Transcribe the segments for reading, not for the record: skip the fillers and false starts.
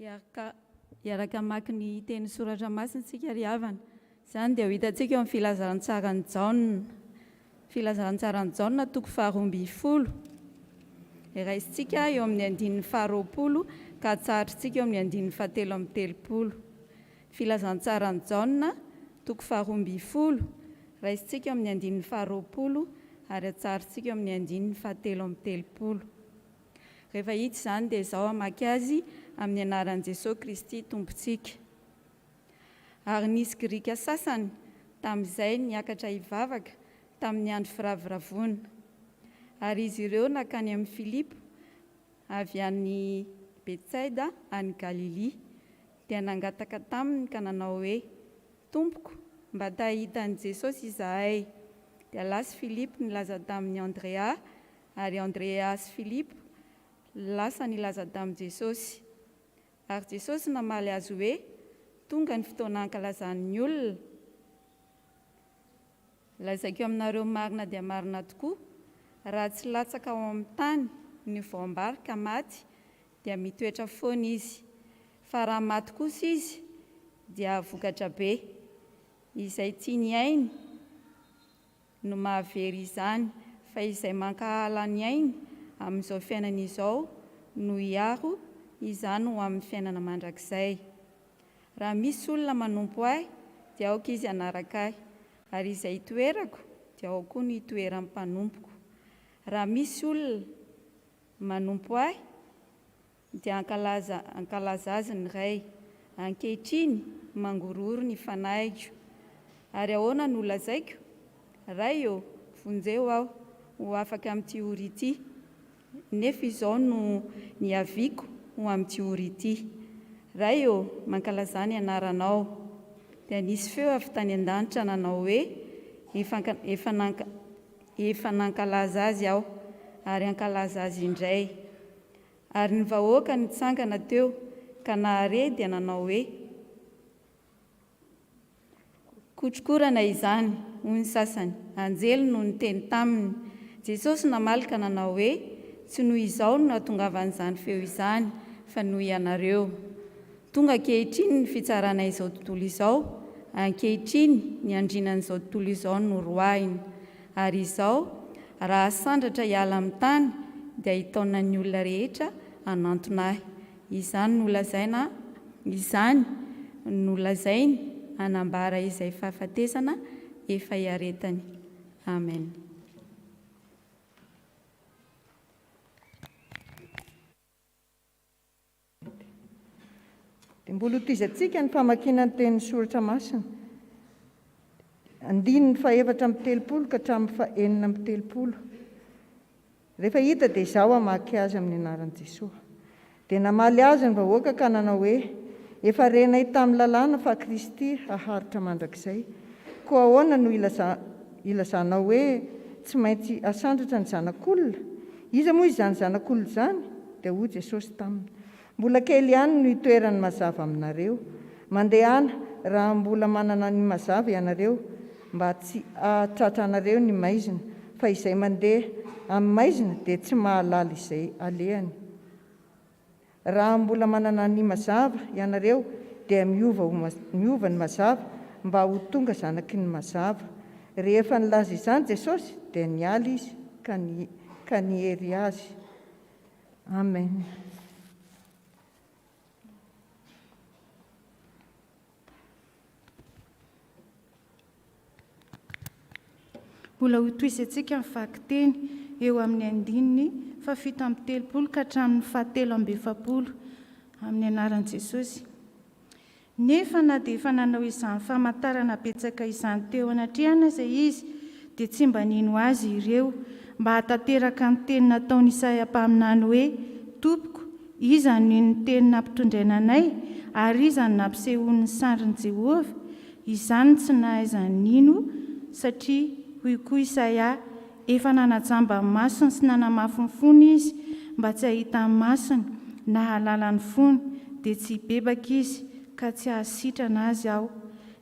Iaraka mamaky ny teny soratra masina tsika ry havana. Izany dia ho hitantsika eo amin'ny filazantsaran'ny Jaona. Filazantsaran'ny Jaona toko faha-12. Iraisintsika eo amin'ny andinin'ny faha-20 ka hatsaritrsika eo amin'ny andinin'ny faha-13. Filazantsaran'ny Jaona toko faha-12. Iraisintsika eo amin'ny andinin'ny faha-20 ary hatsaritrsika eo amin'ny andinin'ny faha-13. Rehefa hita izany dia izao hamaky azy amin'ny anaran'i Jesosy Kristy tompontsika. Ary nisy Grika sasany tamin'izay niakatra hivavaka tamin'ny andro firaviravona. Ary izy ireo nakany amin'ny Filipo avy any Betsaida any Galili dia nangataka taminy ka nanao hoe, Tompoko, mba tahitany Jesosy izahay. Dia lasa Filipo nilaza tamin'ny Andrea ary Andrea sy Filipo lasa nilaza tamin'i Jesosy. Ary Jesosy namaly azy hoe, tonga ny fotoana ankalazan'ny olona. Lazaiko aminareo marina dia marina tokoa, raha tsy latsaka ao amin'ny tany ny voambary ka maty dia mitoetra foana izy. Fa raha maty kosa izy dia vokatra be. Izay tiany ainy no mahavery izany, fa izay mankahala ny ainy amin'izao fiainana izao no hiaro izany ho amin'ny fiainana mandrakizay. Raha misy olona manompo ahy dia aoka izy hanaraka ahy, ary izay toerako dia ao koa ny toeran'ny mpanompoko. Raha misy olona manompo ahy dia ankalaza azy ny ray, ankehitriny mangororo ny fanahigo. Ary ahoana no lazaiko? Ray vonjeo aho ho afaka amin'ity ory ity, nefa izao no niaviako ho amin'ity ory ity. Ray mankalaza ny anaranao. Dia nisy feo avy tany an-danitra nanao hoe, efa nankalaza azy aho ary ankalaza azy indray. Ary ny vahoaka nitsangana teo ka nahare dia nanao hoe, kotrokorana izany, hoy ny sasany, anjely no niteny taminy. Jesosy namaly ka nanao hoe, tsy noho izao no nahatongavan'izany feo izany, fa noho ianareo. Tonga ankehitriny ny fitsarana izao tontolo izao, ankehitriny ny andrinan'izao tontolo izao no roahina. Ary izao, raha asandratra hiala amin'ny tany, dia hitaona ny olona rehetra hanantona ahy. Izany no lazainy hanambara izay fahafatesana efa hiaretany. Amen. Dia mbola hotizantsika ny famakiana ny tenin'ny soratra masina. 4:7 ka hatramin'ny 4:9. Rehefa hita dia izao hamaky azy amin'ny anaran'i Jesosy. Dia namaly azy ny vahoaka ka nanao hoe, efa renay tamin'ny lalàna fa Kristy haharitra mandrakizay. Koa ahoana no ilazanao hoe tsy maintsy asandratra ny zanak'olona? Iza moa izany zanak'olona izany? Dia hoy Jesosy taminy, mbola kely ihany no itoerany mazava aminareo. Mandehana raha mbola manana ny mazava ianareo, mba tsy ahatratra anareo ny maizina, fa izay mandeha amin'ny maizina dia tsy mahalala izay alehany. Raha mbola manana ny mazava ianareo dia miova ny mazava mba ho tonga zanaky ny mazava. Rehefa nilaza izany Jesosy dia nialy izy ka niery azy. Amen. Mbola ho toizantsika ny Vakiteny eo amin'ny andininy 7:30 ka hatramin'ny 7:70 amin'ny anaran'i Jesosy. Nefa na dia efa nanao izany famantarana betsaka izany teo anatrehana izay izy, dia tsy mba nino azy ireo mba hatateraka ny teny nataon'i Isaia mpaminany hoe, Tompoko, iza ny teny nampitondraina anay ary iza ny nampisehoan'ny sandrin'i Jehovah? Izany tsy nahaizany nino, satria hoy koa Isaia, efa nanajamba ny masony sy nanamafy ny fony izy mba tsy hahita ny masony na halala ny fony, dia tsy hibebaka izy ka tsy hahasitrana azy aho.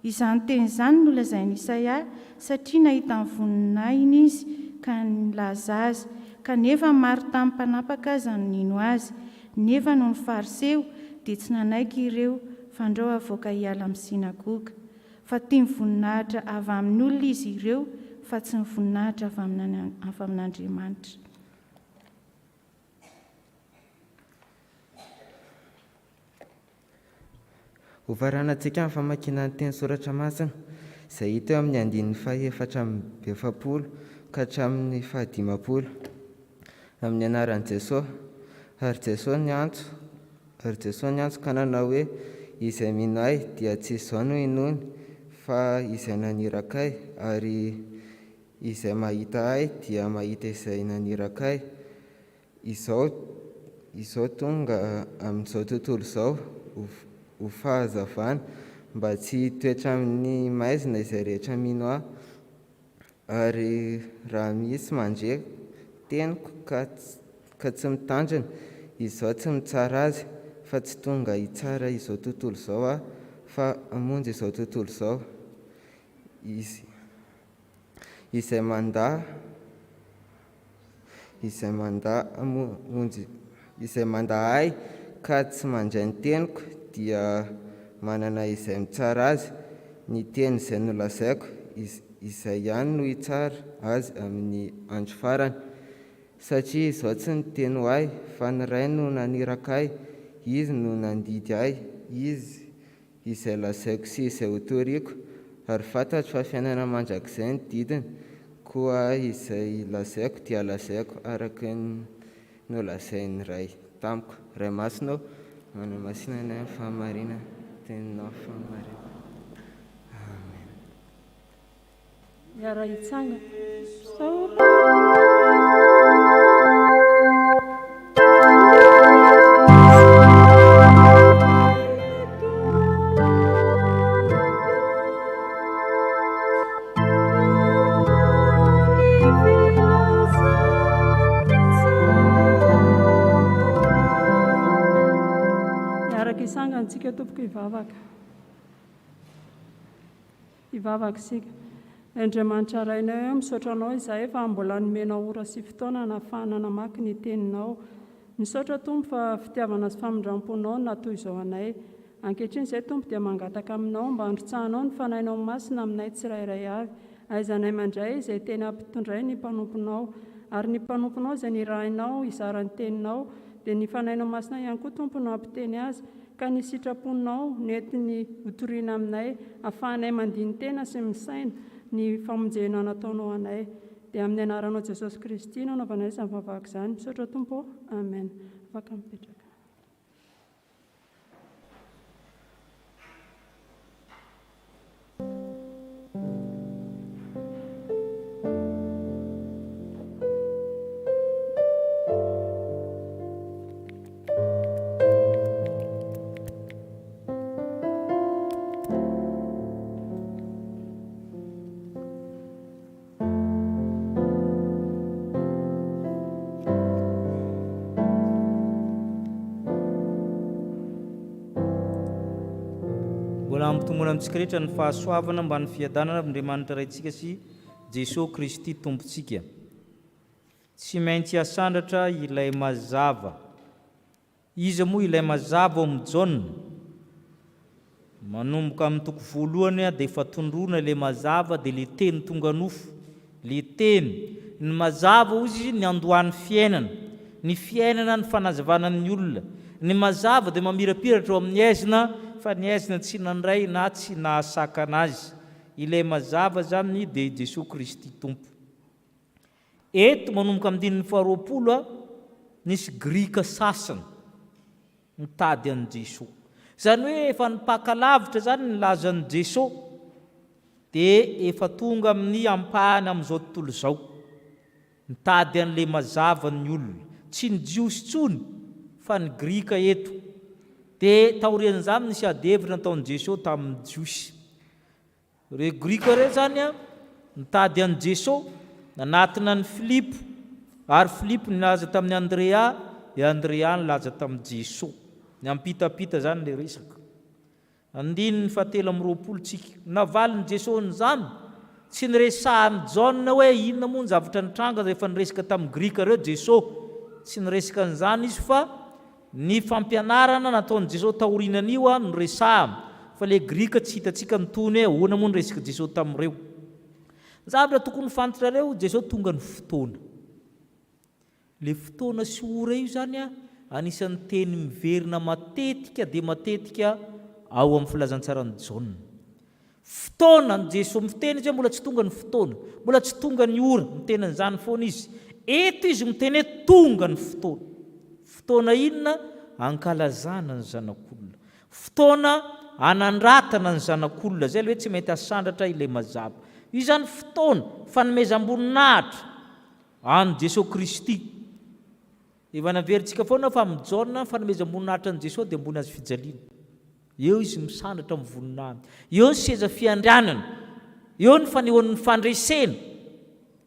Izany teny izany no lazain'i Isaia, satria nahita ny voninahiny izy ka nilaza azy, kanefa maro tamin'ny mpanapaka aza no nino azy. Nefa no ny fariseo dia tsy nanaiky ireo fandrao avoaka hiala amin'ny sinagoga, fa tia mivoninahitra avy amin'ny olona izy ireo fa tsy mivoninahitra avy amin'Andriamanitra. Hovaranantsika amin'ny famakiana ny teny soratra masina izay hita eo amin'ny andininy faha-efatra amby 70 ka hatramin'ny 150 amin'ny anaran'i Jesosy. Ary Jesosy ny antso ka nanao hoe, izay mino ahy dia tsy izao no inony fa izay naniraka ahy, ary izay mahita ahy dia mahita izay naniraka ahy. Izao tonga amin'izao tontolo izao ho fahazavana mba tsy toetra amin'ny maizina izay rehetra mino ahy, ary raha misy mandre teniko ka tsy mitandrina, izao tsy mitsara azy, fa tsy tonga hitsara izao tontolo izao aho, fa hamonjy izao tontolo izao. Izay manda ahy ka tsy mandray ny teniko dia manana izay mitsara azy. Ny teny izay nolazaiko, izay ihany no hitsara azy amin'ny andro farany. Satria izao tsy ny teny ho ahy, fa ny Ray no naniraka ahy, izy no nandidy ahy, izy izay lazaiko sy izay hotoriako, ary fantatro fa fiainana mandrakizay ny didiny, koa izay lazaiko dia lazaiko araka ny nolazain'ny Ray tamiko. Ray Masina, manamasina ny amin'ny fahamarinana, teninao fahamarinana. Amen. Miara hitsanga saotra. Isika tompoko hivavaka isika. Andriamanitra rainay eo, misaotra anao izahay fa mbola nomenao ora sy fotoana nahafahana namaky ny teninao. Misaotra Tompo fa fitiavana sy famindram-ponao natoy izao anay. Ankehitriny izay Tompo dia mangataka aminao mba handritsahanao ny fanahinao masina aminay tsirairay avy. Aizanay mandray izay teny ampitondray ny mpanomponao, ary ny mpanomponao izay nirahinao izarany teninao, dia ny fanahinao masina ihany koa Tompo no ampiteny azy, ka ny sitraponao nentiny hotoriana aminay, ahafahanay mandiny tena sy misaina ny famonjena nataonao anay. Dia amin'ny anaranao Jesosy Kristy no anaovanay izany vavahaka izany. Misaotra Tompo. Amen. Afaka mipetraka. Mitombona amintsika rehetra ny fahasoavana mba ny fiadanana Andriamanitra raintsika sy Jesosy Kristy tompontsika. Tsy maintsy asandratra Ilay Mazava. Izy moa Ilay Mazava ao amin'ny Jaune. Manomboka amin'ny toko voalohany dia efa tondrona Ilay Mazava dia le teny tonga nofo. Le teny ny mazava ozy ny andohan'ny fiainana, ny fiainana ny fanazavana ny olona. Ny mazava dia mamirapiratra ao amin'ny aizina, fa ny aizina tsy nandray na tsy nahasaka anazy. Ilay mazava zany dia Jesosy Kristy Tompo. Eto manomboka amin'ny dininy 20 nisy Grika sasany mitady an' Jesosy. Zany hoe efa nipakalavitra zany ny lazan'i Jesosy, dia efa tonga amin'ny ampahany amin'izao tontolo izao. Mitady an'ilay mazava ny olona, tsy ny jiosy tsony fa ny Grika eto. Dia taorian'izany nisy adevitra nataon'i Jesosy tamin'ny jiosy. Re Grika re zany nitady an'i Jesosy, nanatina ny Filipo, ary Filipo nilaza tamin'ny Andrea, dia Andrea nilaza tamin'i Jesosy. Ny ampitapita zany le resaka. Andininy 7 tsika. Navaliny Jesosy zany, tsy niresahany Jaune hoe inona moa ny zavatra nitranga rehefa niresaka tamin'ny Grika reo Jesosy. Tsy niresaka an'izany izy fa ny fampianarana nataon'i Jesosy taorinan'io no resahana fa le grika tsy hitantsika mitony hoe ahoana moa ny resaka Jesosy tamin'ireo. Zavatra tokony fantatrareo, Jesosy tonga ny fotoana. Le fotoana sy ora io zany anisan'ny teny miverina matetika dia matetika ao amin'ny filazantsaran'i Jaona. Fotoana ny Jesosy miteny izy hoe mbola tsy tonga ny fotoana, mbola tsy tonga ny ora, miteny an'izany foana izy. Eto izy miteny hoe tonga ny fotoana. Fotoana inona? Ankalazana ny zanak'olona. Fotoana anandratana ny zanak'olona. Zay hoe tsy mety asandratra ilay mazava. Io zany fotoana fanomezam-boninahitra an' Jesosy Kristy. Efa naverintsika foana fa amin'ny Jaona fanomezam-boninahitra an' Jesosy dia ambony azy fijaliana. Eo izy misandratra amin'ny voninahitra. Eo ny seza fiandrianana. Eo ny fanehoan'ny fandresena.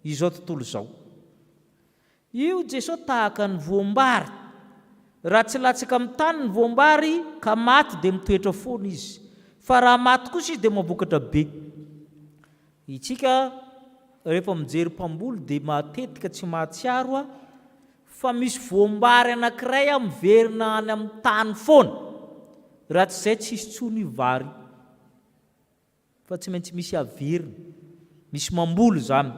Izao tontolo izao. Io Jesosy tahaka ny voambary. Raha tsy latsaka amin'ny tany ny voambary ka maty dia mitoetra foana izy. Fa raha maty kosa izy dia mavokatra be. Itsika rehefa mijery mpamboly dia matetika tsy mahatsiaro fa misy voambary anankiray miverina any amin'ny tany foana. Raha tsy izay tsy hisy tsony vary. Fa tsy maintsy misy averina, misy mamboly zany.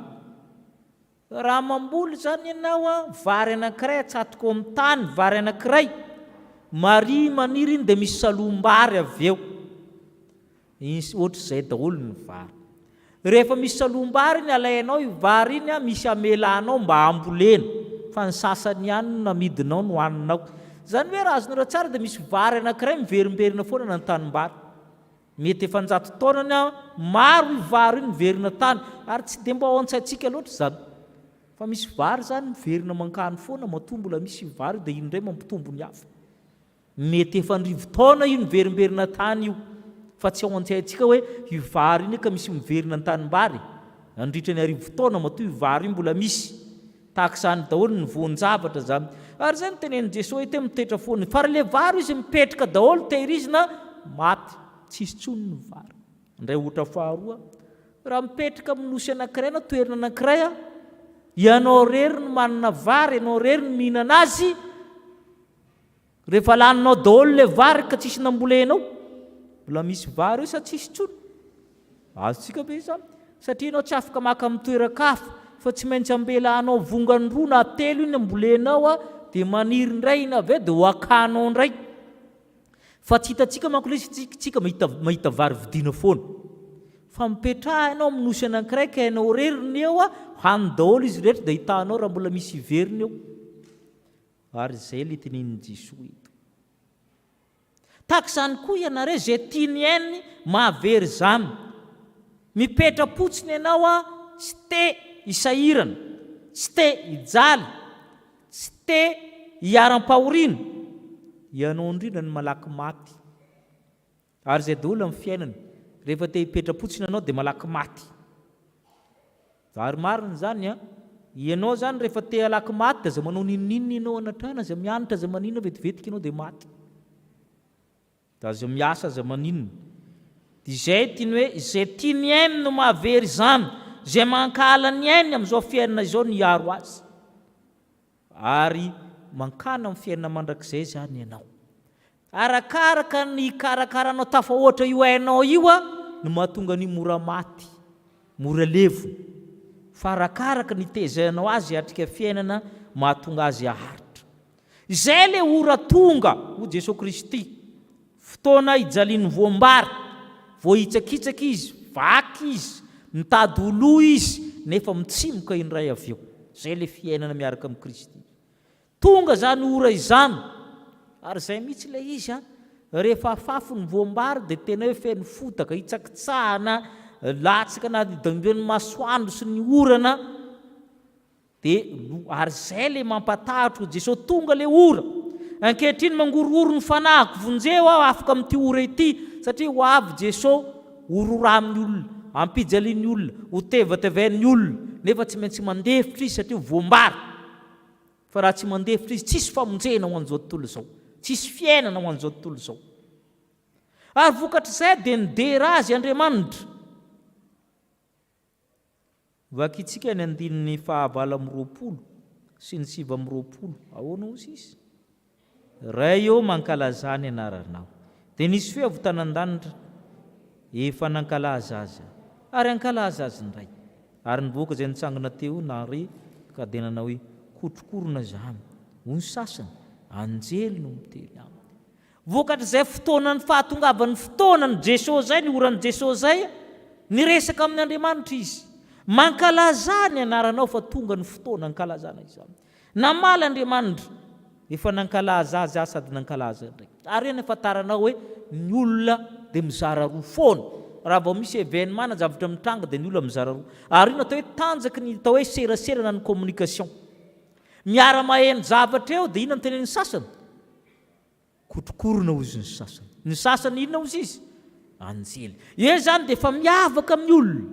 Raha mamboly zany ianao vary anankiray atsatoka amin'ny tany, vary anankiray mary maniry iny dia misy salombary avy eo. Ohatr'izay daholo ny vary. Rehefa misy salombary iny alainao io vary iny misy amelanao mba ambolena, fa ny sasany ihany no namidinao no haninao. Zany hoe raha azonareo tsara dia misy vary anankiray miverimberina foana ny tanimbary. Mety efa 100 taonany maro io vary iny miverina tany ary tsy dia mba ao an-tsaintsika loatra zany. Fa misy vary zany miverina mankany foana matombola misy vary dia indray mampitombo ny hafa. Mety efa 10 taona io miverimberina tany io. Fa tsy ao an-tsaintsika hoe io vary iny ka misy miverina ny tanimbary. Andritra ny 10 taona matoa io vary io mbola misy. Tahaka izany daholo ny voan-javatra zany. Ary zay no tenenin Jesosy hoe mitoetra foana. Fa le vary izy mipetraka daholo tehirizina maty. Tsisy tsony ny vary. Indray ohatra faharoa. Raha mipetraka amin'ny nosy anankiray na toerana anankiray ianao rery ny manana vary, ianao rery ny mihinana azy. Rehefa laninao daholo le vary ka tsisy nambolenao. Mbola misy vary io sa tsisy tsony? Azontsika be izany. Satria ianao tsy afaka maka amin'ny toeran-kafa fa tsy maintsy ambelanao vongany roa na 3 iny ambolenao dia maniry indray iny avy eo dia ho akanao indray. Fa tsy hitantsika manko ilay tsika mahita vary vidiana foana. Fa mipetraha ianao amin'ny nosy anankiray ka ianao reriny eo hany daholo izy rehetra dia hitanao raha mbola misy iveriny eo. Ary izay ilay tenenin Jesosy eto. Tahaka izany koa ianareo izay tiany hainy mahavery izany. Mipetra potsiny ianao tsy te hisahirana, tsy te hijaly, tsy te hiaram-pahoriana. Ianao indrindra ny malaky maty. Ary izay daholo amin'ny fiainana. Rehefa te hipetra potsiny ianao dia malaky maty. Ary marina zany ianao zany rehefa te halaky maty dia aza manao ninninina ianao anatrana, aza mianatra, aza maninona vetivetika ianao dia maty. Da aza miasa, aza maninona. Izay tiany hoe izay tiany hainy no mahavery izany, izay mankala ny hainy amin'izao fiainana izao no hiaro azy. Ary mankana amin'ny fiainana mandrakizay zany ianao. Arakaraka ny karakaranao tafahoatra io hainao io no mahatonga ny mora maty, mora levo. Fa arakaraka ny tezainao azy hatrika fiainana mahatonga azy haharitra. Izay le ora tonga ho Jesosy Kristy. Fotoana hijaliany voambary, voahitsakitsaka izy, vaky izy, mitady oloa izy, nefa mitsimoka indray avy eo. Zay le fiainana miaraka amin'ny Kristy. Tonga zany ora izany. Ary izay mihitsy ilay izy rehefa afafy ny voambary dia tena hoe feno fotaka, hitsakitsahana, latsaka na dangeny masoandro sy ny orana. Dia ary izay le mampatahotra Jesosy tonga le ora. Ankehitriny mangororo ny fanahiko vonjeo afaka amin'ity ora ity satria ho avy Jesosy horora amin'ny olona, ampijaliany olona, ho tevatavain'ny olona, nefa tsy maintsy mandefitra izy satria voambary. Fa raha tsy mandefitra izy tsisy famonjena ho an'izao tontolo izao, tsisy fiainana ho an'izao tontolo izao. Ary vokatr'izay dia nidera azy Andriamanitra. Vakitsika ny 9:20 sy ny 7:20. Ahoana hozy izy? ray eo mankalaza ny anaranao. Dia nisy feo avy tanan-danitra efa nankalaza azy ary ankalaza azy ndray. Ary nivoaka izay nitsangana teo nary ka dia nanao hoe kotrokorona zany. Hoy ny sasany anjely no mitely aminy. Vokatra izay fotoanany fahatongavan'ny fotoanany Jesosy zay, ny oran'ny Jesosy zay, niresaka amin'ny Andriamanitra izy. Mankalaza ny anaranao fa tonga ny fotoana ankalazana izany. Namaly Andriamanitra efa nankalaza azy sady nankalaza ndray. Ary eny afantaranao hoe ny olona dia mizara roa foana. Raha vao misy événement zavatra mitranga dia ny olona mizara roa. Ary ino atao hoe tanjaky ny atao hoe serasera ny communication. Miara maheno zavatra eo dia ino ny tenen'ny sasany? Kotrokorona ozy ny sasany. Ny sasany inona ozy izy? Anjely. Io zany dia efa miavaka amin'ny olona.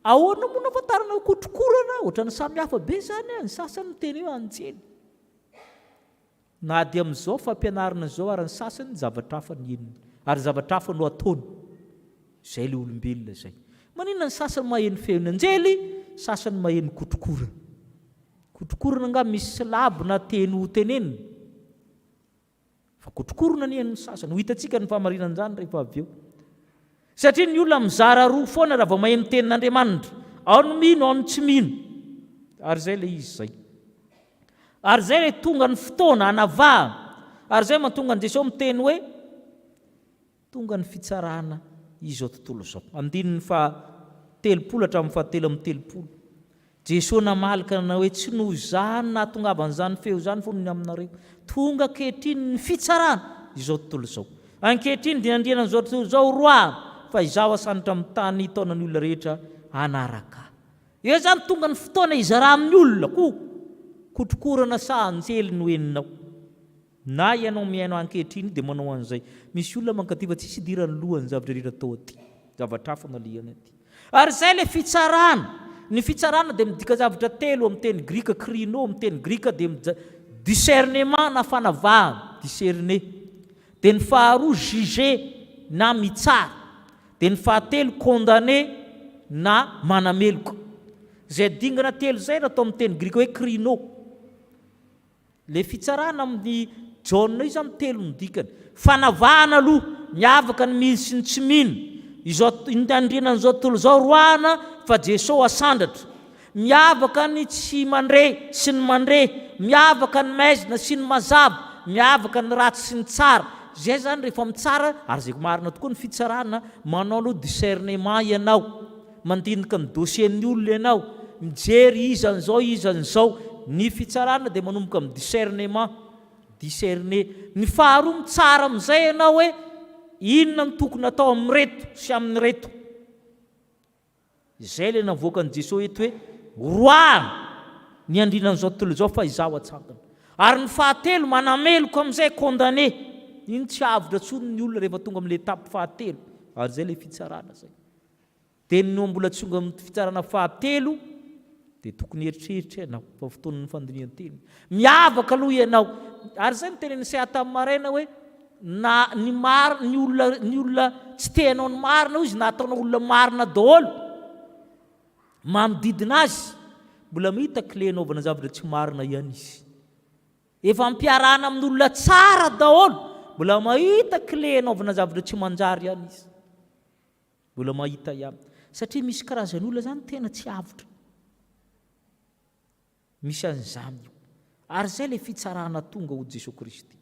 Ahoana moa nafantarana hoe kotrokorana? Ohatrany samy hafa be zany ny sasany teny eo anjely. Na dia amin'izao fampianarana izao ary ny sasany zavatra hafa ny eniny. Ary zavatra hafa no ataony. Izay le olombelona izay. Maninona ny sasany maheno feony anjely, sasany maheno kotrokorana. Kotrokorana nga misy silabo na teny ho tenenina. Fa kotrokorana ny eniny sasany. Ho hitantsika ny famarinana zany rehefa avy eo. Satria ny olona mizara roa foana raha vao maheno tenin'Andriamanitra. Ao ny mino, ao ny tsy mino. Ary zay le izy zay. Ary zay le tonga ny fotoana hanavahana. Ary zay mahatonga ny Jesosy miteny hoe tonga ny fitsarana izao tontolo izao. Andininy fa 30 hatramin'ny fa 7 Jesosy namalaka na hoe tsy noho zany na tongavan'izany feo zany fony ny aminareo. Tonga ankehitriny ny fitsarana izao tontolo izao. Ankehitriny dia andriana izao tontolo izao roa fa izaho asandratra amin'ny tany taonan'ny olona rehetra anaraka. Eo zany tonga ny fotoana izara amin'ny olona kotrokorana sa anjely no eninao. Na ianao miaino ankehitriny dia manao an'izay. Misy olona mankativa tsisy idirany lohany zavatra rehetra atao aty. Zavatra hafa nalihany aty. Ary zay le fitsarana. Ny fitsarana dia midika zavatra telo amin'ny teny grika krino, amin'ny teny grika dia discernement na fanavahana, discerner. Dia ny faharoa juger na mitsara. Dia ny fahatelo condamner na manameloka. Zay dingana telo zay raha atao amin'ny teny grika hoe krino. Le fitsarana amin'ny John io zany telo ny dikany. Fanavahana aloha miavaka ny mino sy ny tsy mino. Izao andrianan'izao tontolo izao roana fa Jesosy asandratra. Miavaka ny tsy mandre sy ny mandre. Miavaka ny maizina sy ny mazava. Miavaka ny ratsy sy ny tsara. Zay zany rehefa mitsara ary zay marina tokoa ny fitsarana manao aloha discernement ianao. Mandinika ny dossier-ny olona ianao. Mijery izan'izao izan'izao. Ny fitsarana dia manomboka amin'ny discernement. Discerner. Ny faharoa mitsara amin'izay ianao hoe inona ny tokony atao amin'ny reto sy amin'ny reto. Izay le navoaka ny Jesosy eto hoe roana ny andrinan'izao tontolo izao fa izaho atsangana. Ary ny fahatelo manameloka amin'izay condamné. Iny tsy avitra tsony ny olona rehefa tonga amin'ny étape fahatelo. Ary zay le fitsarana zay. Dia ny mbola tsonga amin'ny fitsarana fahatelo dia tokony eritreritra ianao fa fotoan'ny fandinian-teny. Miavaka aloha ianao. Ary zay ny tenen'ny Isaia tamin'ny maraina hoe na ny olona tsy teanao ny marina izy na ataonao olona marina daholo manodidina azy mbola mahita clé anaovana zavatra tsy marina ihany izy. Efa mpiarahana amin'ny olona tsara daholo mbola mahita clé anaovana zavatra tsy manjary ihany izy. Mbola mahita ihany. Satria misy karazany olona zany tena tsy avitra. Misy an'izany io. Ary zay le fitsarana tonga ho Jesosy Kristy.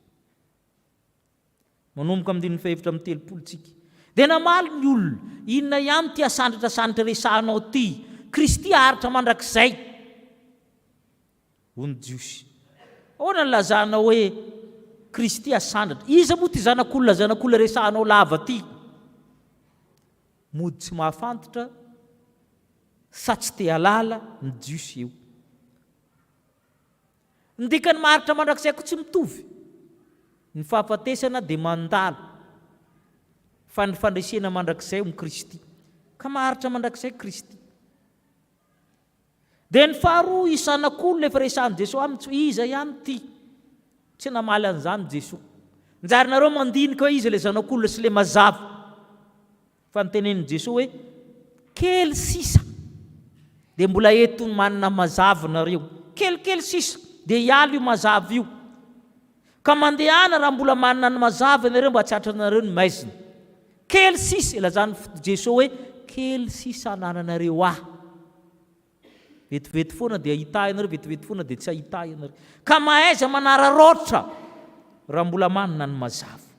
Manomboka amin'ny 7 tsika. Dia namaly ny olona, inona ihany ty asandratra resanao ty? Kristy aritra mandrakizay. Hoy ny Jiosy. Ahoana ny lazana hoe Kristy asandratra? Iza moa ty zanak'olona resanao lava ty? Mody tsy mahafantatra sa tsy te halala ny Jiosy eo. Ny dikany maharitra mandrakizay ko tsy mitovy. Ny fahafatesana dia mandalo. Fa ny fandresena mandrakizay ny Kristy. Ka maharitra mandrakizay Kristy. Dia ny faharoa isanak'olona efa resan'i Jesosy aminy iza ihany ty. Tsy namaly an'izany Jesosy. Njarinareo mandinika hoe iza le zanak'olona sy le mazava. Fa nytenenin' Jesosy hoe kely sisa dia mbola etony manana mazava nareo. Kelikely sisa dia hialo io mazava io. ka mandehana raha mbola manana ny mazava ianareo mba tsatranareo ny maizina kely sisa ilazany Jesosy hoe kely sisa anananareo vetivety foana dia ahita ianareo vetivety foana dia tsy ahita ianareo ka mahaiza manararoatra raha mbola manana ny mazava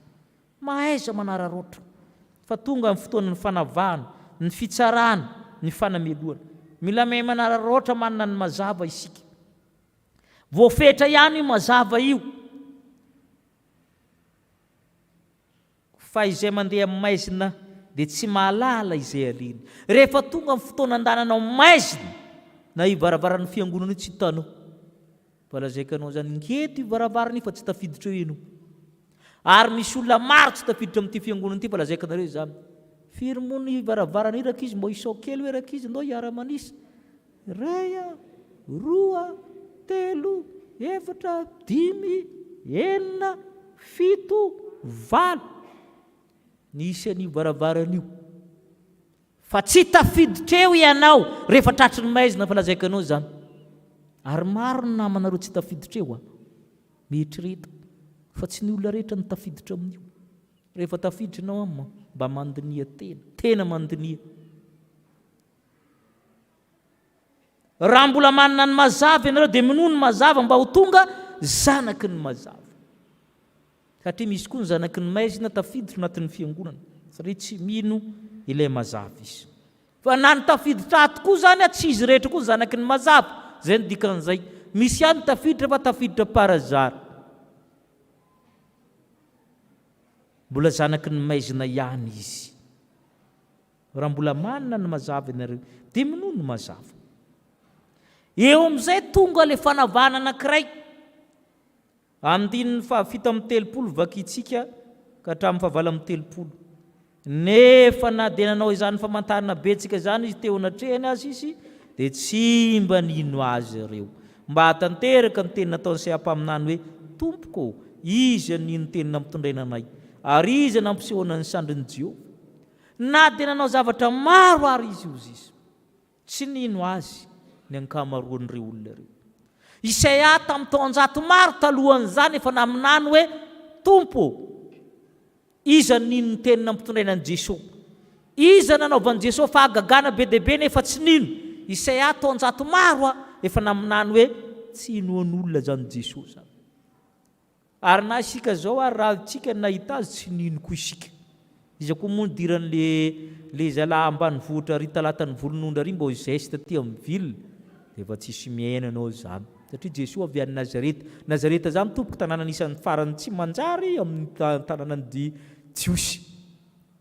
mahaiza manararoatra fa tonga amin'ny fotoanany fanavahana ny fitsarana ny fanameloana mila mahay manararoatra manana ny mazava isika voafetra ihany mazava io fa izay mandeha amin'ny maizina dia tsy mahalala izay aliny rehefa tonga amin'ny fotoana andananao maizina na ivaravarany fiangonana tsy hitanao fa lazaikanao zany ngety ivaravarany fa tsy tafiditra eo ianao ary misy olona maro tsy tafiditra amin'ity fiangonana ity fa lazaikanareo zany firy moa ny ivaravarany iraka izy mbo isao kely hoe raka izy ndao hiara-manisa 2 3 4 5 6 7 8 ny isan'io varavaran'io fa tsy tafiditra eo ianao rehefa tratry ny maizina fa lazaikanao zany ary maro ny namanareo tsy tafiditra eo mieritrereto fa tsy ny olona rehetra ny tafiditra amin'io rehefa tafiditra ianao mba mandinia tena mandinia raha mbola manana ny mazava ianareo dia minoa ny mazava mba ho tonga zanaky ny mazava satria misy koa ny zanaky ny maizina tafiditra anatin'ny fiangonana satria tsy mino ilay mazava izy fa na ny tafiditra ato koa zany tsy izy rehetra koa ny zanaky ny mazava zay ny dikan'izay misy ihany tafiditra fa tafiditra parazary mbola zanaky ny maizina ihany izy raha mbola manana ny mazava ianareo dia minoa ny mazava eo amin'izay tonga le fanavana anankiray andininy fahafito amin'ny 30 vakitsika ka hatramin'ny fahavala amin'ny 30 nefa na dia nanao izany famantarana betsika zany izy teo anatrehany azy izy dia tsy mba nino azy ireo mba hatanteraka ny teny nataony sehampaminany hoe tompoko izy anino tenina mitondrainanay ary izy nampisehoana ny sandriny Jehova na dia nanao zavatra maro ary izy izy tsy nino azy ny ankamaroan'ireo olona ireo Isaia tamin'ny taonjato maro talohan'izany efa naminany hoe tompo iza nino ny tenina ampitondrainan'i Jesosy iza nanaovan'i Jesosy fahagagana be deaibe nefa tsy nino Isaia taonjato maro efa naminany hoe tsy inoan'olona zany Jesosy zany ary na isika zao ary raha tsika nahita azy tsy nino koa isika iza koa moa diran'le zalahy ambanivohitra ry talatan'ny volon'ondra ry mba geste ty amin'ny ville dia efa tsisy miaina anao zany satria Jesosy avy any Nazareta zany tompoko tanàna anisan'ny farany tsy manjary amin'ny tanànan'ny Jiosy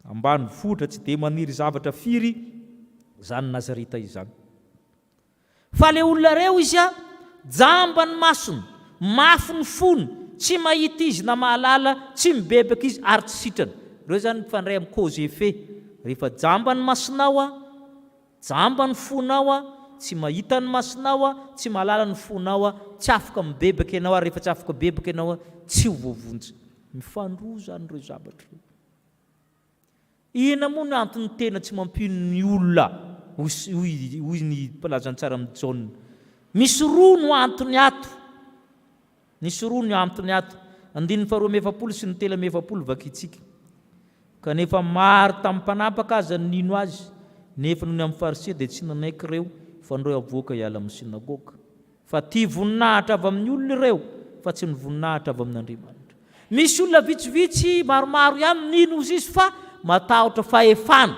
ambanivohitra tsy dia maniry zavatra firy zany Nazareta izany fa le olona reo izy jamba ny masony mafy ny fony tsy mahita izy na mahalala tsy mibebaka izy ary tsy sitrana reo zany mifandray amin'ny cause effet rehefa jamba ny masonao jamba ny fonao tsy mahita ny masonao tsy mahalala ny fonao tsy afaka mibebaka ianao rehefa tsy afaka bebaka ianao tsy ho voavonjy mifandroa zany reo zavatra ina moa ny antony tena tsy mampino ny olona hoy ny mpalazantsara amin'ny Jaune misy roa no antony ato misy roa no antony ato 2:20 sy ny 3:20 vakitsika kanefa maro tamin'ny mpanapaka aza nino azy nefa noho ny amin'ny farisea dia tsy nanaiky ireo fandreo avoaka hiala amin'ny sinagoga fa tia voninahitra avy amin'ny olona ireo fa tsy ny voninahitra avy amin'Andriamanitra misy olona vitsivitsy maromaro ihany nino izy fa matahotra fahefana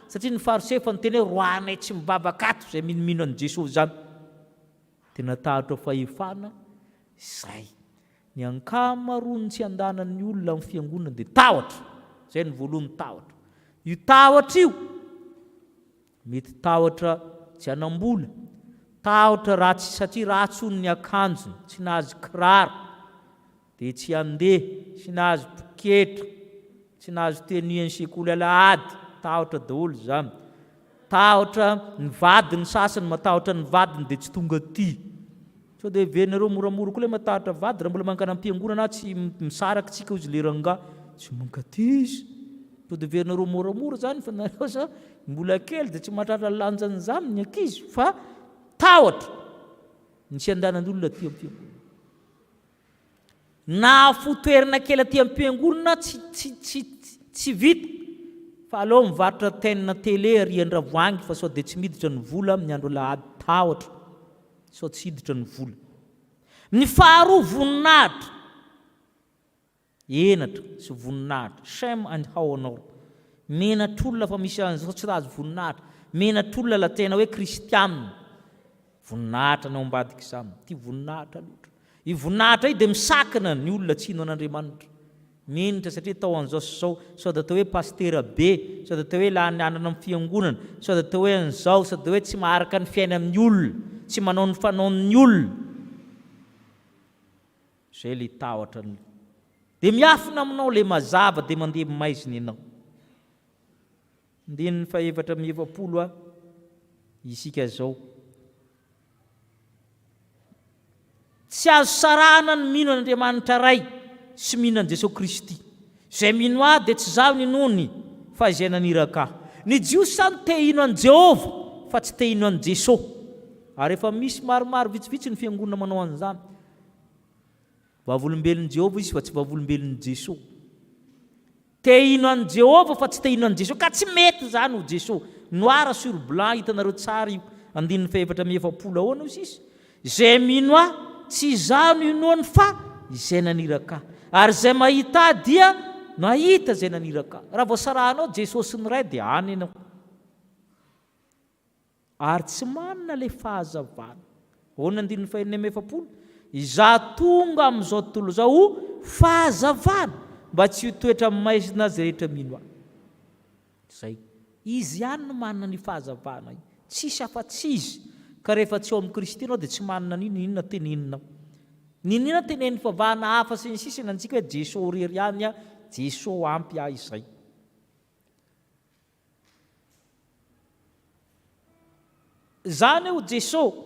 satria ny farisea fa niteny hoe roanay tsy mivavaka ato izay minomino an'i Jesosy zany tena tahotra fahefana izay ny ankamaroany tsy andanan'ny olona amin'ny fiangonana dia tahotra zay ny voalohany tahotra io tahotra io mety tahotra tsy anam-bola tahotra ratsy satria ratsy hono ny akanjony tsy nahazo kiraro dia tsy andeha tsy nahazo poketra tsy nahazo tenue-ny SEKOLY Alahady tahotra daholo zany tahotra ny vadiny sasany matahotra ny vadiny dia tsy tonga ty sao dia venareo moramora koa le matahotra vady raha mbola mankana am-piangonana tsy misaraky tsika izy le ranga tsy mankaty izy sao dia venareo moramora zany fa nareo sa mbola kely dia tsy mahatratra lanjany zany ny ankizy fa tahotra ny tsy andanan'olona ty am-piangonana na fotoerana kely aty am-piangonana tsy vita fa aloha mivarotra tenina tele ariandra voangy fa sao dia tsy miditra ny vola amin'ny andro Alahady tahotra sao tsy hiditra ny vola. Ny faharoa voninahitra enatra sy voninahitra shame and honor menatr'olona fa misy an'izao tsy azo voninahitra menatr'olona la tena hoe kristianina voninahitra no ambadika izany ty voninahitra loatra i voninahitra io dia misakana ny olona tsino an'Andriamanitra menitra satria tao an'izao sy zao sao dia atao hoe pastera be sao dia atao hoe lanianana amin'ny fiangonana sao dia atao hoe an'izao sao dia hoe tsy maharaka ny fiaina amin'ny olona tsy manao ny fanaon'ny olona zay le tahotra ny dia miafina aminao le mazava dia mandeha maizina ianao. Andininy fahaefatra amin'ny efapolo isika zao tsy azo sarahana ny mino an'Andriamanitra ray sy mino an' Jesosy Kristy zay mino ahy dia tsy zaho ninony fa izay naniraka ahy. Ny jiosy sany te hino an' Jehova fa tsy te hino an' Jesosy ary efa misy maromaro vitsivitsy ny fiangonana manao an'izany vavolombelon'i Jehova izy fa tsy vavolombelon'i Jesosy te hino an' Jehova fa tsy te hino an' Jesosy ka tsy mety zany ho Jesosy noir sur blanc hitanareo tsara io andininy fahaefatra amin'ny efapolo ahoana izy zay mino ahy tsy zaho no inoany fa izay naniraka ary zay mahita ahy dia mahita zay naniraka raha voasarahanao Jesosy ny ray dia any ianao ary tsy manana le fahazavana ahoana andininy fahaenina amin'ny efapolo izaho tonga amin'izao tontolo zao ho fahazavana mba tsy ho toetra amin'ny maizina azy rehetra mino ahy zay izy ihany no manana ny fahazavana io tsisy afa-tsy izy ka rehefa tsy eo amin'ny Kristy anao dia tsy manana ninona teneninao ninona teneny fivavahana hafa sy ny sisa nantsika hoe Jesosy rery ihany Jesosy ampy ahy izay zany ho Jesosy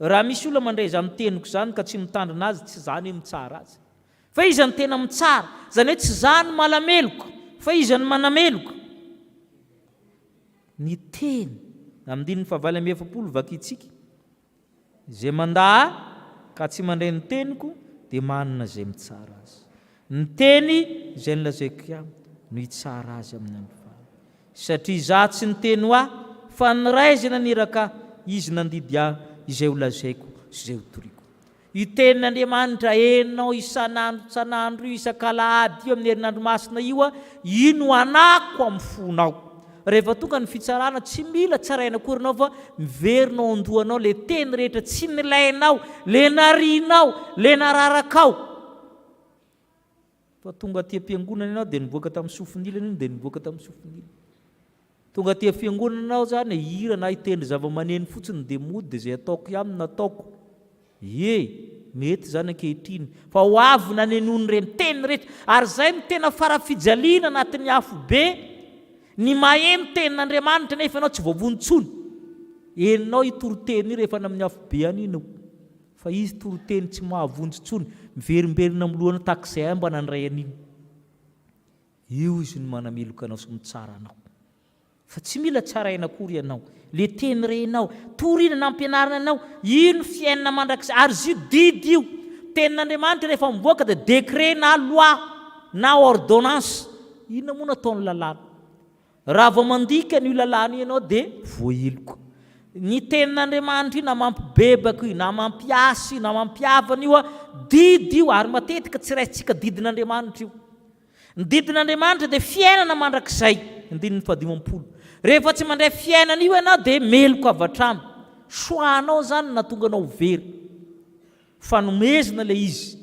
raha misy olona mandray izany teniko zany ka tsy mitandrina azy tsy zany hoe mitsara azy fa izy ny tena mitsara zany hoe tsy zany malameloka fa izy ny manameloka ny teny amin'ny fahavalo amin'ny efapolo vakitsika zay mandaa ka tsy mandray ny teniko dia manana zay mitsara azy ny teny zay nilazaiko ihany no hitsara azy amin'ny andro faly satria za tsy ny teny ho ahy fa ny ray zay naniraka izy nandidy ahy izay ho lazaiko sy izay ho toriko io tenin'Andriamanitra enao isan'andro io isan-kalahady io amin'ny herinandro masina io ino anako amin'ny fonao rehefa tonga ny fitsarana tsy mila tsaraina akory anao fa miverinao andohanao le teny rehetra tsy nilainao le narinao le nararakao fa tonga aty am-piangonana ianao dia nivoaka tamin'ny sofin'ilana iny dia nivoaka tamin'ny sofin'ilana tonga aty am-fiangonana anao zany hira na hitendry zava-maneno fotsiny dia mody dia zay ataoko ihany nataoko mety zany ankehitriny fa ho avy nanenony reny teny rehetra ary zay no tena farafijaliana anatin'ny afo be ny maheno tenin'Andriamanitra nefa ianao tsy voavonontsony eninao itoroteny io rehefa amin'ny afo be any ino fa izy toroteny tsy mahavonjontsony miverimberina amin'ny lohana takizay mba nandray an'iny io izy no manameloka anao sy mitsara anao fa tsy mila tsaraina akory ianao le teny renao torina na ampianarana anao ino fiainana mandrakizay ary zio didy io tenin'Andriamanitra rehefa mivoaka dia décret na loi na ordonnance inona moa nataony lalàna raha vao mandika n'io lalàna ianao dia voailoko ny tenin'Andriamanitra io na mampibebaka io na mampiasa io na mampiavana io didy io ary matetika tsy raintsika didin'Andriamanitra io ny didin'Andriamanitra dia fiainana mandrakizay andininy fahadimampolo rehefa tsy mandray fiainana io ianao dia meloko avy hatrany soanao zany na tonga anao very fanomezina le izy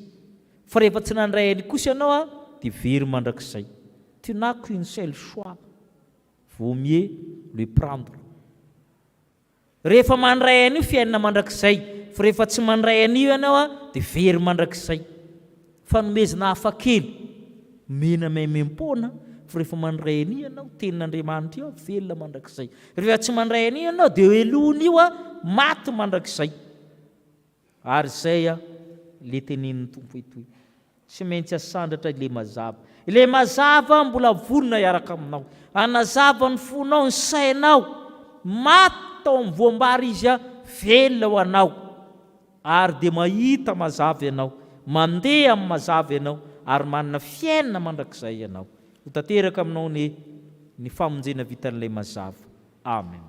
fa rehefa tsy nandray any kosa ianao dia very mandrakizay tu n'as qu'une seule choix vaut mieux le prendre rehefa mandray any io fiainana mandrakizay fa rehefa tsy mandray an'io ianao dia very mandrakizay fanomezina hafa kely mena maimem-pona fa rehefa mandray an'io ianao tenin'Andriamanitra io velona mandrakizay rehefa tsy mandray an'io ianao dia elony io maty mandrakizay ary zay le tenenin'ny tompo etoy tsy maintsy asandratra ilay mazava ilay mazava mbola volona hiaraka aminao anazava ny fonao ny sainao maty tao amin'ny voambary izy velona ho anao ary dia mahita mazava ianao mandeha amin'ny mazava ianao ary manana fiainana mandrakizay ianao. Ho tanteraka aminao ny famonjena vitan'ilay mazava. Amen.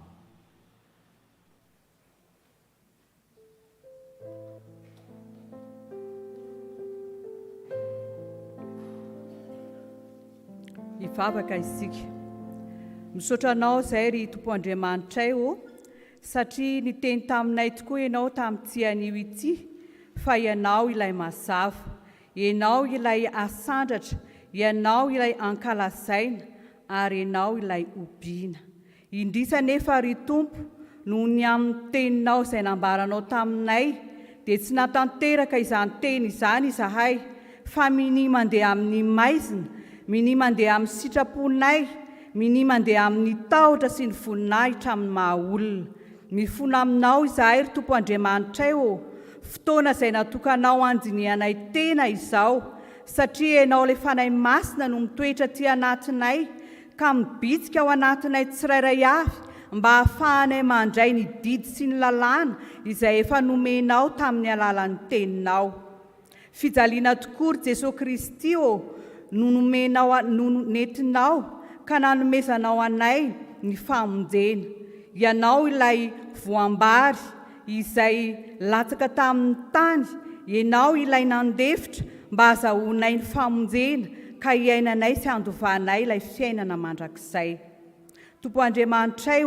Hivavaka isika. Misaotra anao izay ry Tompo Andriamanitray satria niteny taminay tokoa ianao tamin'ity anio ity fa ianao ilay mazava, ianao ilay asandratra, ianao ilay ankalazaina ary ianao ilay obiana. Indrisa nefa ry Tompo noho ny amin'ny teninao izay nambaranao taminay dia tsy natanteraka izany teny izany izahay fa mini mandeha amin'ny maizina, mini mandeha amin'ny sitraponay, mini mandeha amin'ny tahotra sy ny voninahitra amin'ny mahaolona. Mifona aminao izahay ry Tompo Andriamanitray fotoana izay natokanao andinianay tena izao satria ianao ilay fanahy masina no mitoetra ty anatinay ka mibitsika ao anatinay tsirairay avy mba hahafahanay mandray ny didy sy ny lalàna izay efa nomenao tamin'ny alalan'ny teninao. Fijaliana tokoa ry Jesosy Kristy no nentinao ka nanomezanao anay ny famonjena. Ianao ilay voambary izay latsaka tamin'ny tany, ianao ilay nandefitra mba azahoanay ny famonjena ka iainanay sy andovanay ilay fiainana mandrakizay. Tompo Andriamanitray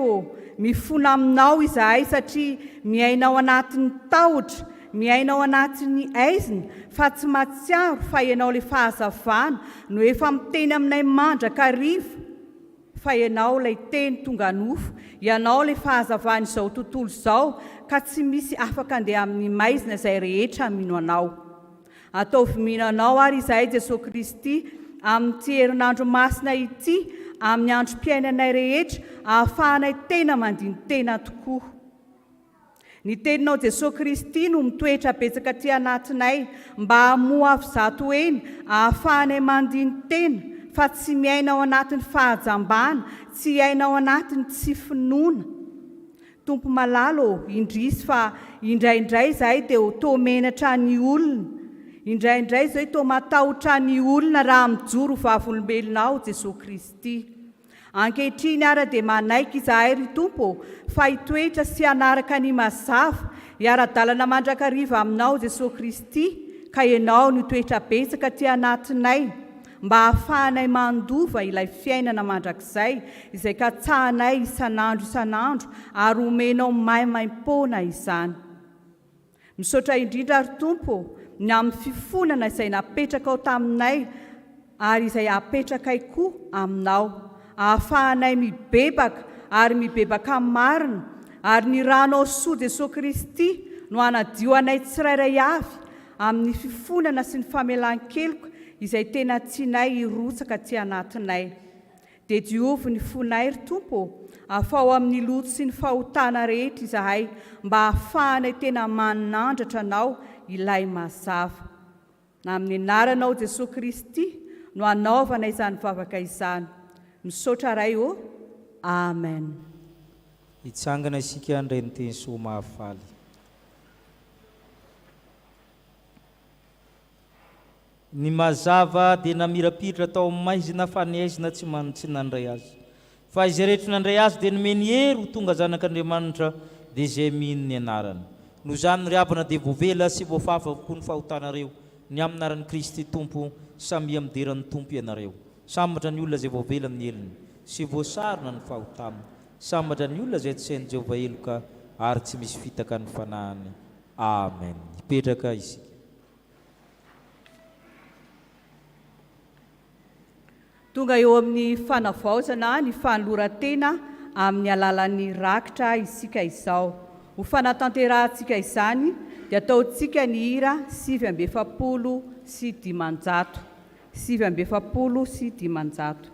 mifona aminao izahay satria miainao anatin'ny tahotra, miainao anatin'ny aizina fa tsy matsiaro fa ianao ilay fahazavana no efa miteny aminay mandrakariva fa ianao ilay teny tonga nofo, ianao ilay fahazavana izao tontolo izao ka tsy misy afaka andeha amin'ny maizina izay rehetra mino anao. Ataovy mino anao ary izahay Jesosy Kristy amin'ity herinandro masina ity, amin'ny androm-piainanay rehetra ahafahanay tena mandiny tena tokoa. Ny teninao Jesosy Kristy no mitoetra betsaka ty anatinay mba hamoa avy zato eny ahafahanay mandiny tena fa tsy miainao anatin'ny fahajambana, tsy iainao anatin'ny tsy finoana. Tompo malalo indrisy fa indraindray izahay dia toa menatra ny olona, indraindray izay toa matahotra ny olona raha mijoro vavolombelonao Jesosy Kristy. Ankehitriny ara dia manaiky izahay ry Tompo fa hitoetra sy hanaraka ny mazava, hiara-dalana mandrakariva aminao Jesosy Kristy ka ianao no toetra betsaka ty anatinay mba hahafahanay mandova ilay fiainana mandrakizay izay katsahanay isanandro ary omenao maimaimpona izany. Misaotra indrindra ry Tompo ny amin'ny fifonana izay napetraka ao taminay ary izay apetraka koa aminao, ahafahanay mibebaka ary mibebaka marina ary ny ranao soa Jesosy Kristy no hanadio anay tsirairay avy amin'ny fifonana sy ny famelan-keloka izay tena tianay hirotsaka ty anatinay. Dia diovy ny fonay ry Tompo, afao amin'ny loto sy ny fahotana rehetra izahay mba hahafahanay tena manandratra anao ilay mazava. Na amin'ny anaranao Jesosy Kristy no anaovana izany vavaka izany. Misaotra ray Amen. Hitsangana isika andray ny teny soa mahafaly. Ny mazava dia namirapiratra tao amin'ny maizina fa ny aizina tsy nandray azy. Fa izay rehetra nandray azy dia nomeny hery ho tonga zanak'Andriamanitra dia izay mino ny anarany. Noho izany ny riavana dia voavela sy voafafa avokoa ny fahotanareo ny amin'ny anaran'i Kristy Tompo samy amin'ny deran'ny Tompo ianareo. Sambatra ny olona izay voavela amin'ny heliny sy voasarona ny fahotana. Sambatra ny olona izay tsy sain'i Jehovah eloka ary tsy misy fitaka ny fanahany. Amen. Hipetraka isika. Tonga eo amin'ny fanavaozana ny fanoloran-tena amin'ny alalan'ny rakitra isika izao. Ho fanatanterantsika izany dia ataontsika ny hira 750 sy 500. 750 sy 500.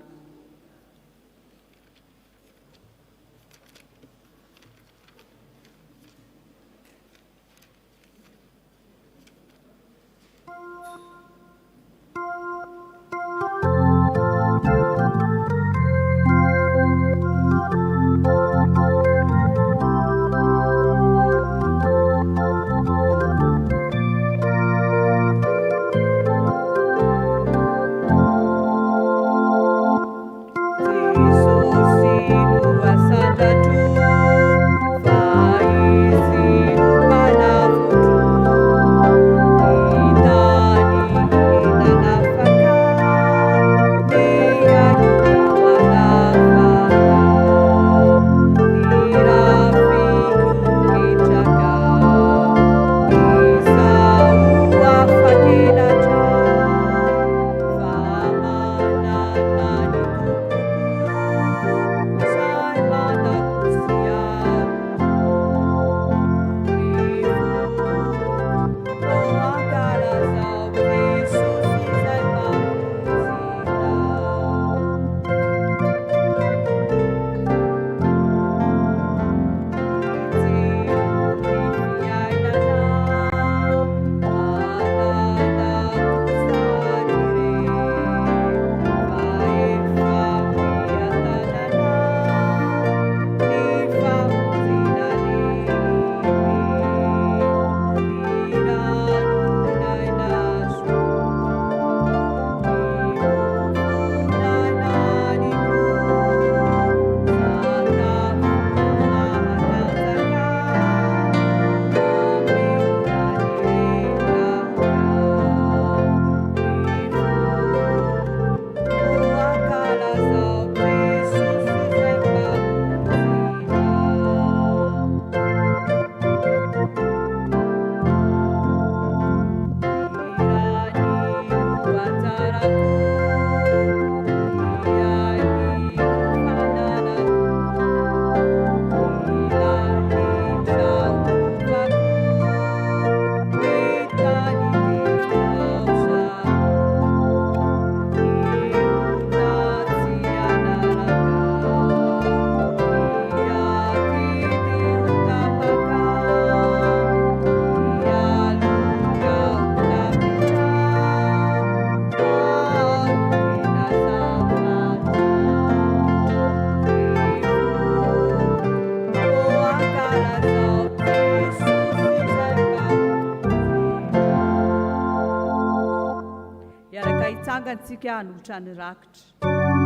antsika hanotra ny rakitra.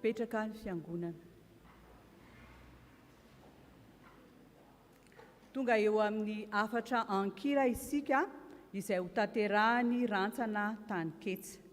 Mipetraka ny fiangonana. Tonga eo amin'ny 4 ankira isika izay ho tanterahany rantsana tany ketsa.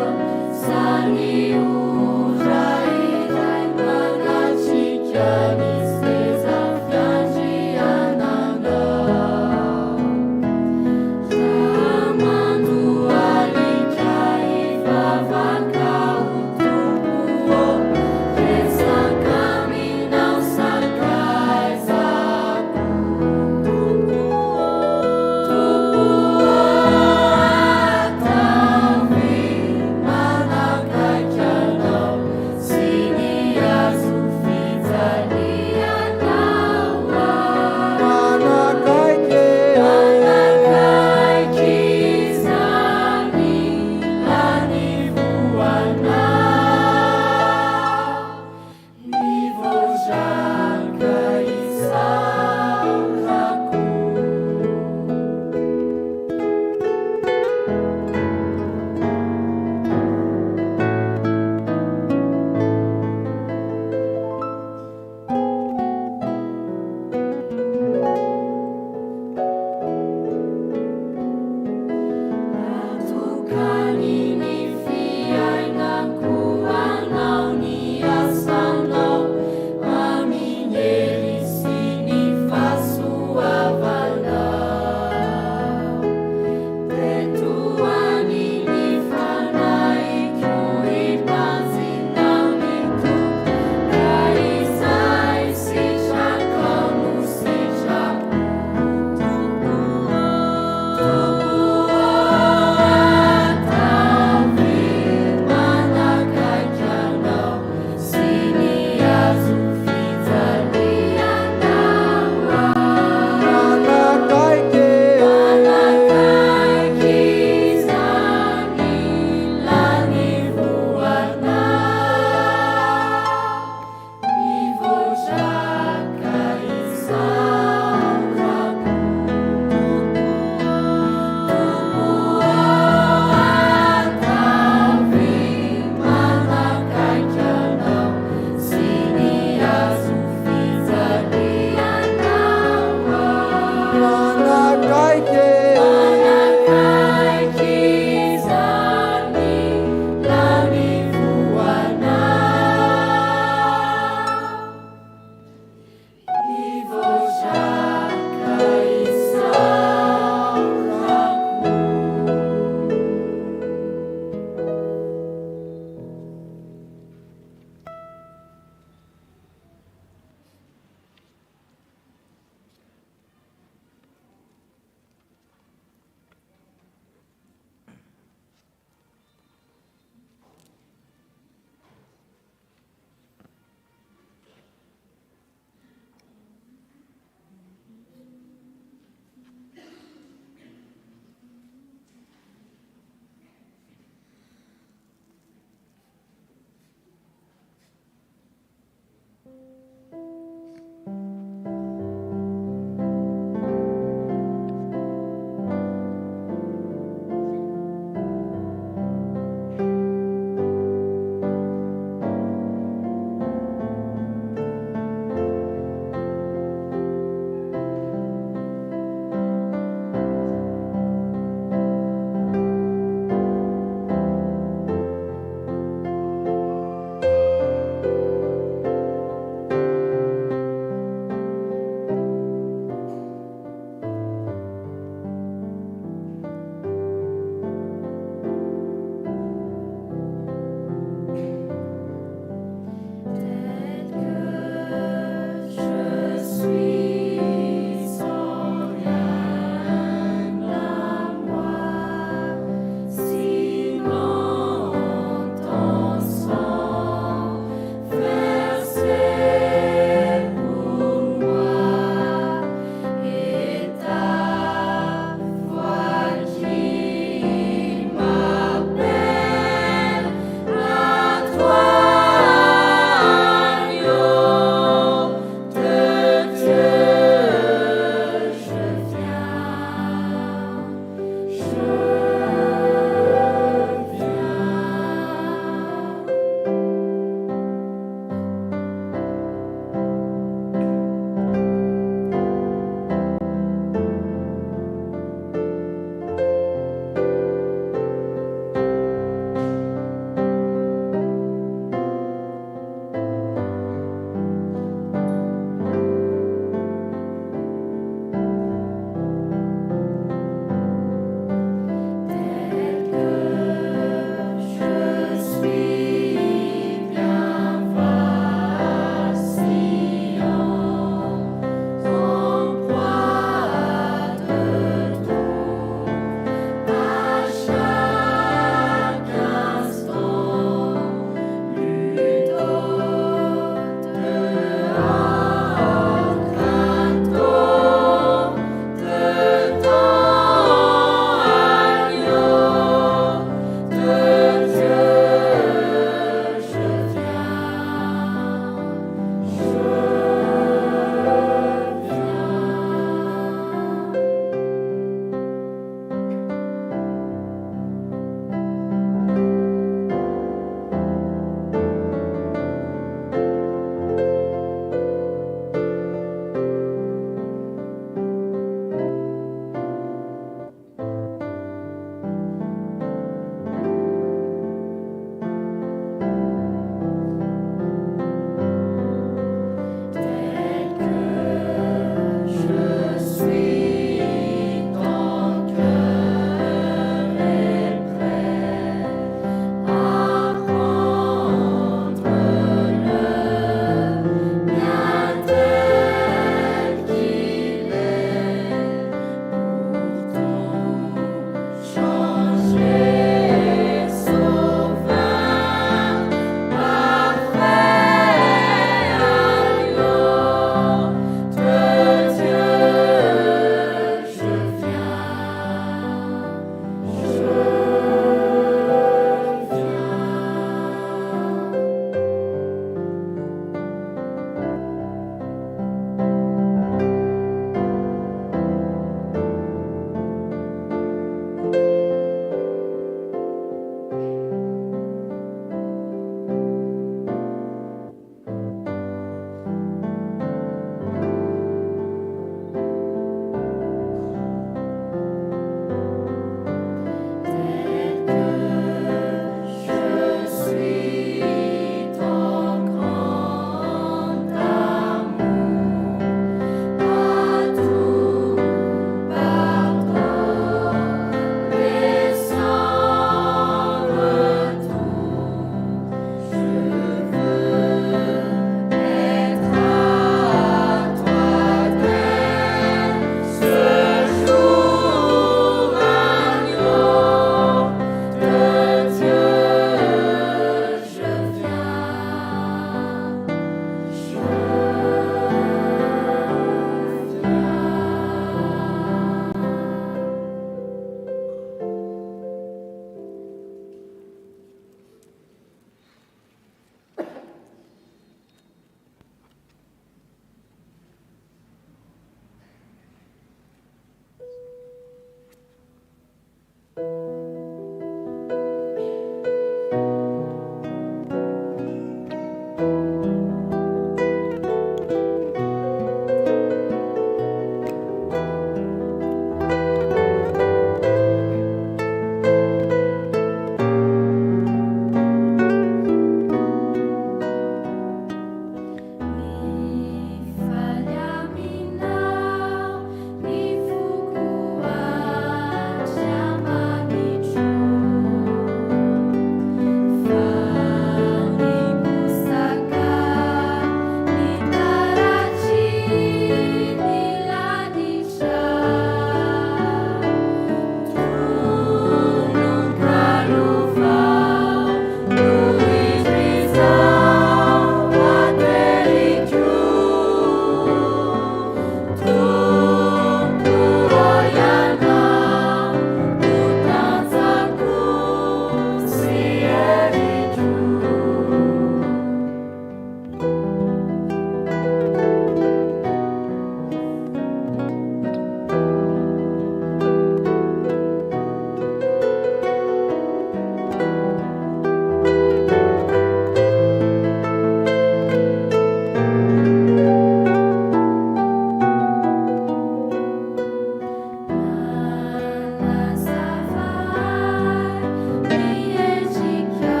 Mieczika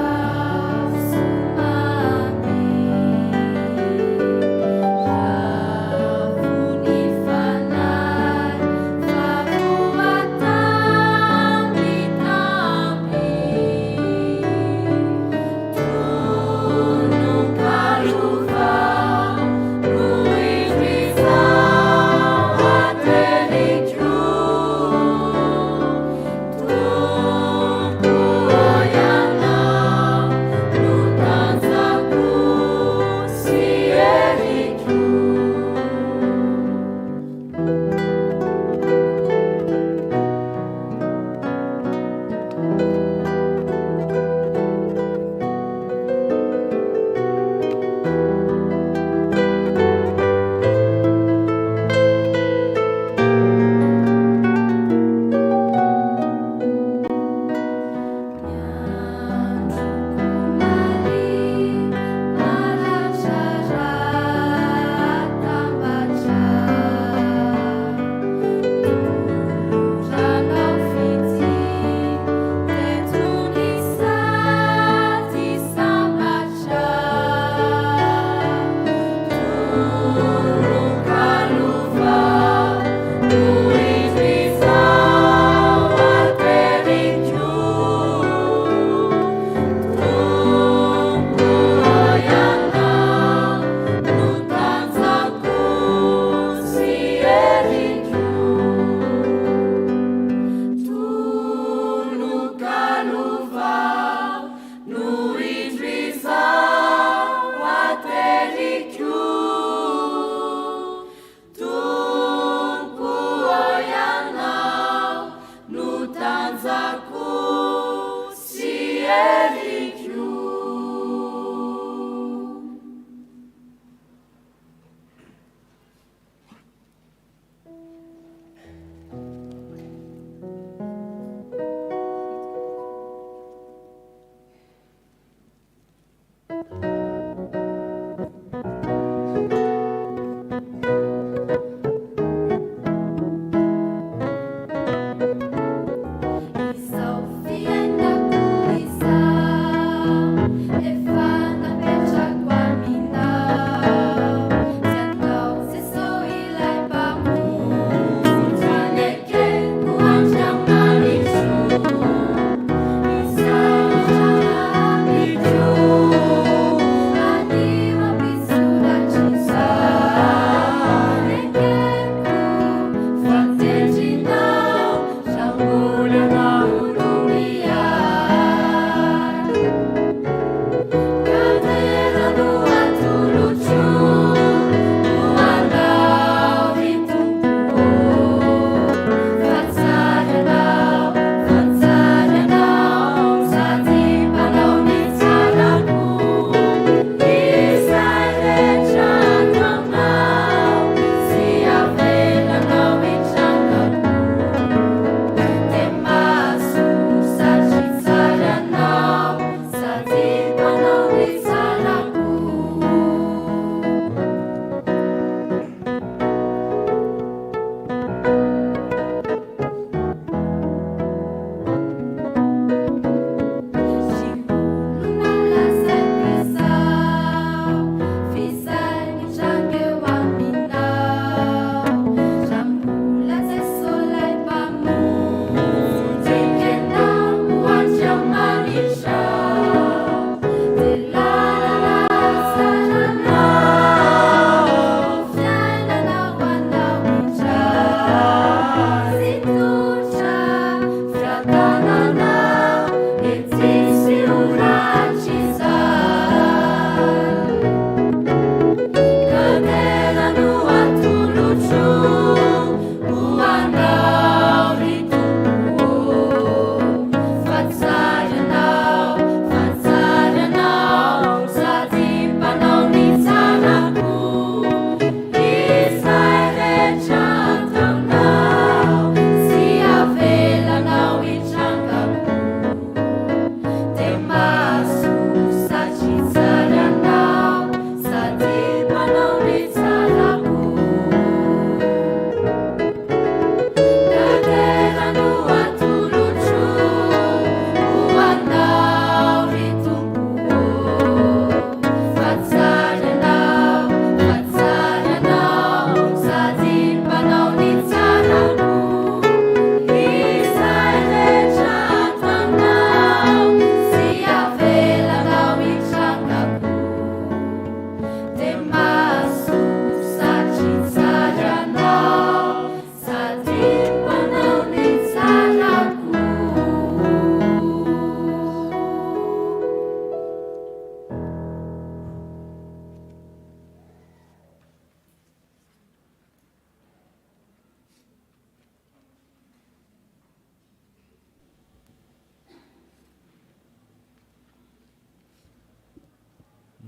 w sumami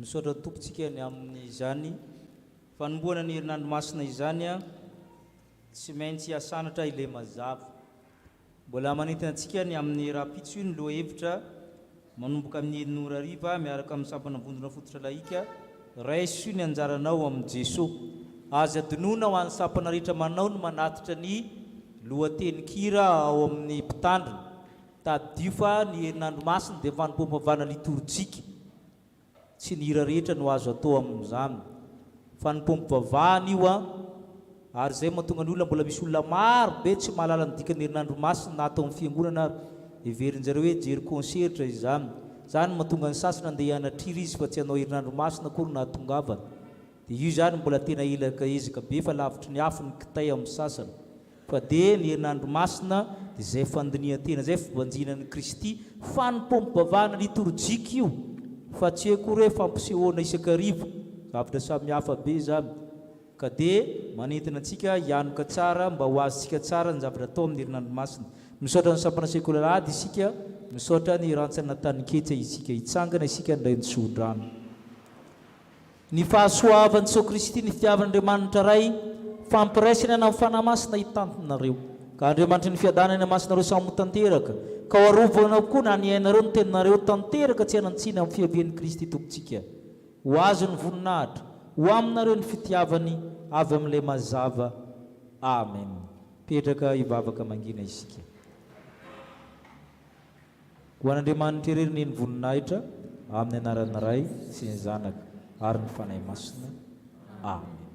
misaotra tompontsika ny amin'izany fanomboana ny herinandro masina izany a tsy maintsy asandratra Ilay Mazava. Mbola manentana antsika ny amin'ny rapitso io ny Lohahevitra manomboka amin'ny enin'ora ariva miaraka amin'ny sampana vondrona fototra laika raiso io ny anjaranao amin'ny Jesosy. Azy adinoina ho an'ny sampana rehetra manao ny manatitra ny lohatenin-kira ao amin'ny mpitandrina. Tadidio fa ny herinandro masina dia fanompoam-pavana litorjika, tsy ny hira rehetra no azo atao amin'izany. Fanompoam-pavana io a, ary zay mahatonga ny olona mbola misy olona maro be tsy mahalala ny dikan'ny herinandro masina na atao amin'ny fiangonana ary heverinjareo hoe jery concertra izany. Zany mahatonga ny sasany andeha hianatira izy fa tsy hanao herinandro masina akory na tongavana. Dia io zany mbola tena elaka ezaka be fa lavitry ny afo ny kitay amin'ny sasany. Fa dia ny herinandro masina dia zay fandinihan-tena zay fibanjinan'ny Kristy fanompoam-pavana litorjika io, fa tsy akory hoe fampisehoana isan-karivo, zavatra samihafa be zany. Ka dia manentana antsika hianoka tsara mba ho azontsika tsara ny zavatra atao amin'ny herinandro masina. Misaotra ny sampana SEKOLY Alahady isika, misaotra ny rantsana taniketsa isika, hitsangana isika ndray ny sodrano. Ny fahasoavan'i Jesosy Kristy, ny fitiavan'Andriamanitra ray, fampiraisana na fanahy masina hitantinareo. Ka Andriamanitra ny fiadanana masinareo samy tanteraka, ka ho arovana koa na ny ainareo ny teninareo tanteraka tsy hanantsina amin'ny fiavian'i Kristy tompontsika. Ho azo ny voninahitra, ho aminareo ny fitiavany avy amin'ilay mazava. Amen. Petraka hivavaka mangina isika. Ho an'Andriamanitra irery ny voninahitra amin'ny anaran'ny Ray sy ny Zanaka ary ny fanahy masina. Amen.